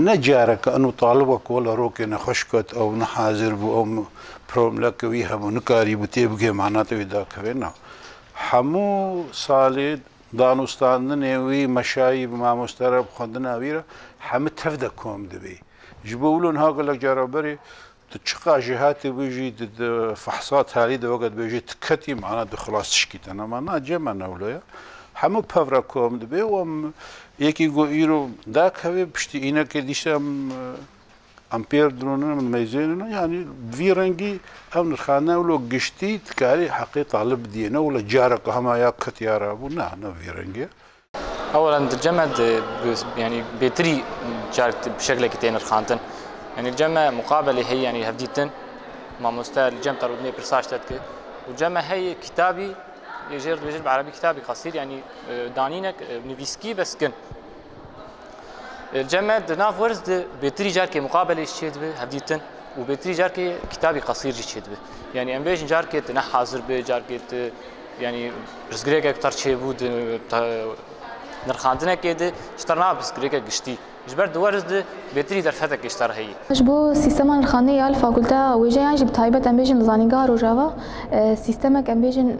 نجارك أنه طالبك ولا روك نخشكت أو نحاضر أو بروملك ويها ونكاري بتيبقى معناته إذا كفينا حمو صالد دانستان نوي مشايب مع مسترب خندنا ويرا حمد تفدكم دبي جبولون هاقول لك جرابري تشقى جهات بيجي فحصات هالي ده وقت بيجي تكتي معناته خلاص تشكيت أنا ما ناجم أنا ولا حمو بفركم دبي وم يكي جو إيرو داك هوي بشتي إنا كديشام أمبير درونه من ميزاننا يعني في رنجي أو نرخانا ولو قشتي تكاري حقي طالب دينا ولا جارك هما يا كتيارا ونا أنا في رنجي أولا الجمد يعني بيتري جارت بشكل كتير نرخانتن يعني الجمع مقابلة هي يعني هفديتن مع مستوى الجمع ترودني برساج تتك والجمع هي كتابي يجرب بعربي كتابي قصير يعني دانينك نفيسكي بس كن الجمد ناف ورز بيتري جارك مقابله الشيء به هديتن وبيتري جارك كتابي قصير الشيء به يعني ام بيج جارك تنح حاضر به جارك يعني رزقريك اكثر شيء بود نرخاندنا كده اشترنا بسكريك قشتي جبر دورز بيتري درفتك اشتر هي جبو سيستم الخانية الفاكولتا وجاي يعني بتايبة امبيجن زانيغا روجافا سيستمك امبيجن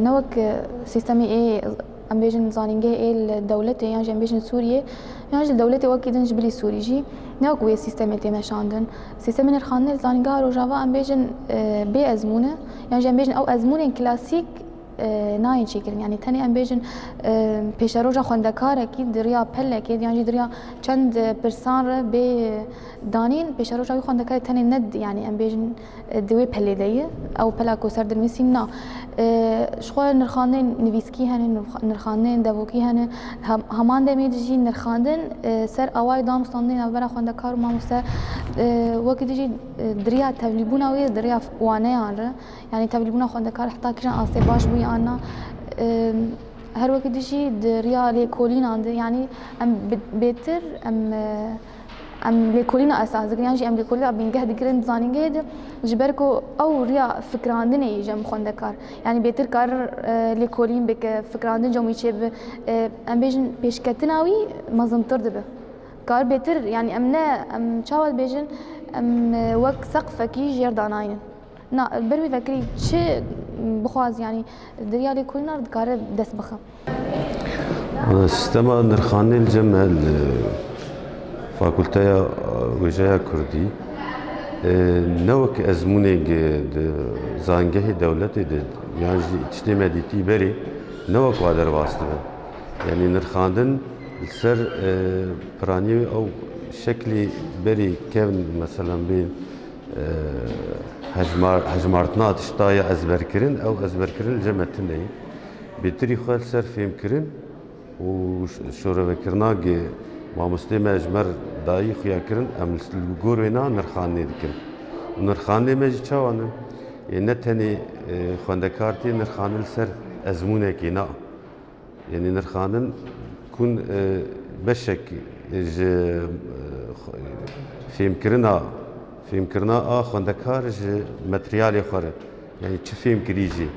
نوك سيستمي ايه امبيجن زانيغا ايه الدولة يعني امبيجن سوريا يعني الدولة وكيدن جبلي سوري جي نوك ويا سيستم تي مشاندن سيستم الخانية زانيغا روجافا امبيجن بي ازمونة يعني امبيجن او ازمونة كلاسيك ناين شكل يعني تاني امبيجن بيشروجا خوندكار اكيد دريا بل اكيد يعني دريا چند برسان ب دانين بيشروجا خوندكار تاني ند يعني امبيجن دوي بل دي او بلا كوسر دمسيمنا شغل نرخاندن نويسكي هن نرخاندن دافوكي هن همان دميجي نرخاندن سر اواي دام ستاندين برا خوندكار ما مست وقت جي دريا تبليبونا وي دريا وانه يعني تبليبونا خوندكار حتى كان اسي باش بو أنا هر وقت دشي دريا ليكولين عندي يعني أم بيتر أم ليكولينا أساس يعني أم ليكولينا بينجهد جرند زانينجهد جبركو أو ريا فكرة عندنا يجي مخندكار يعني بيتر كار ليكولين بك فكرة عندنا جو ميشيب أم بيجن بيشكتناوي ما زنتر دبه كار بيتر يعني أمنا أم شاول بيجن أم وقت سقفك يجي داناين نا بروي فكري شيء بخواز يعني دريالي كلنا ذكر دس بخم سيستم نرخاني الجمع فاكولتايا وجايا كردي نوك أزموني زانجه دولتي يعني تشتي مديتي بري نوك وادر واسطة يعني نرخاندن السر براني أو شكلي بري كيف مثلا بين هجمارتنا تشتايا أزبركرن أو أزبركرن الجمعتني بتري خال سر فيم كرن وشورة كرناجي ما مسلم أجمر داي خيا كرن أم الجورينا نرخاني ذكر ونرخاني ما جتشوانا يعني نتني خواندكارتي نرخاني السر أزمونة كينا يعني نرخانن كون بشك فيم كرنا فيم كرنا خواندكار ماتريال آخر يعني چه فيم كريجي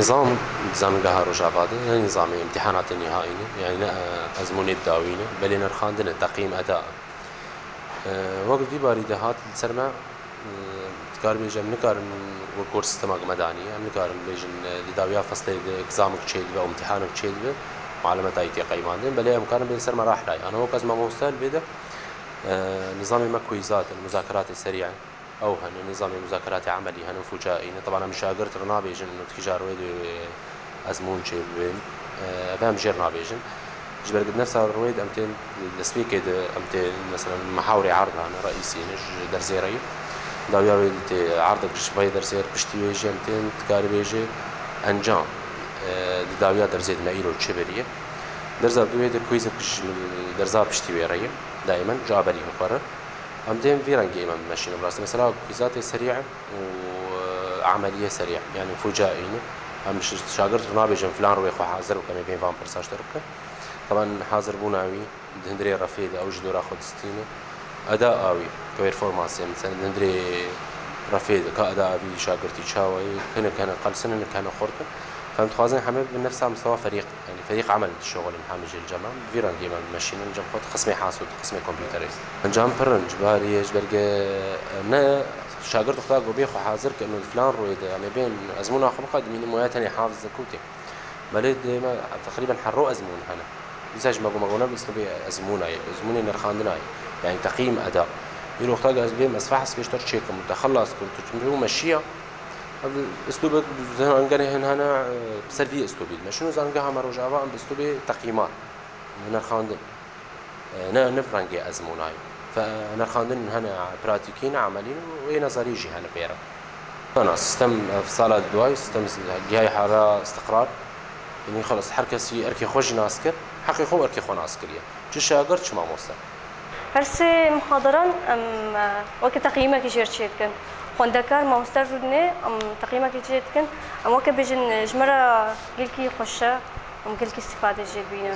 نظام زانگاه روجافا ده نظام امتحانات النهائية يعني أزمونة داوينة بل نرخاندن تقييم أداء وقت دي باردهات السرما تكار بيجن نكارن وكورس سيستما مدني نكارن بيجن لداويا فصل اكزامك تشيد به امتحانك تشيد به معلومات اي تي قيماندين بل مكان بيصير مراحل انا هو كاز ما مستل بده نظام مكويزات المذاكرات السريعه او هن نظام مذاكرات عملي هن فجائي طبعا مش شاغرت رنا بيجن تجار ويد ازمون شي بين بهم جيرنا بيجن جبر قد نفسها رويد امتين السبيك امتين مثلا محاوري عرض انا رئيسي نج درزيري داويا ويد عرضك شوي درزير بشتي ويجي امتين تكاري بيجي انجام داويا درزيد مايلو تشبريه درزا دويد كويز درزا بشتي ويريه دائما جابري مقرر امتين فيرانجي امام ماشيين براس مثلا كويزات سريعه وعمليه سريعه يعني فجائيه مش شاغرت نابجن فلان روي خو حاضر وكم بين فان برساج تركه طبعا حاضر بوناوي دندري رفيد او جدور اخذ ستينه اداء اوي كبرفورمانس مثلا دندري رفيد كاداء اوي شاغرتي تشاوي كان قلسن كان خرطه فهمت خوازن حمد من نفسها مستوى فريق يعني فريق عمل الشغل محامج الجامعه فيران ديما ماشيين الجام خد قسمي حاسوب قسمي كمبيوتريز الجام برنج باري جبرجه نا شاگرد خدا گوبی خو حاضر کنه فلان روی ده ما بين ازمون اخر قدمين مواتني حافظ زكوتي بلد ما تقريبا حرو ازمون هنا لزاج ما قلنا باسلوب ازموني نرخاندناي يعني تقييم اداء يروح خدا ازبي مسفحس بيش تشيك متخلص كنت تمرو ماشيه اسلوب زنقاني هنا بسلبي اسلوبي ما شنو زنقها مروجابا باسلوب تقييمات نرخاندن نفرنجي ازموناي فنرخاندن هنا براتيكين عملين ونظري جي هنا بيرا انا سيستم في صاله الدواي سيستم جاي حاله استقرار يعني خلص حركسي اركي خوج ناسكر حقيقه اركي خو ناسكريه تش شاغرت ما موصل هرسي محاضران وقت تقييمك يشيرتكن خوندكار ما مسترجدني تقييمك يشيرتكن وقت بيجن جمره قلكي خوشه قلكي استفاده جيبينا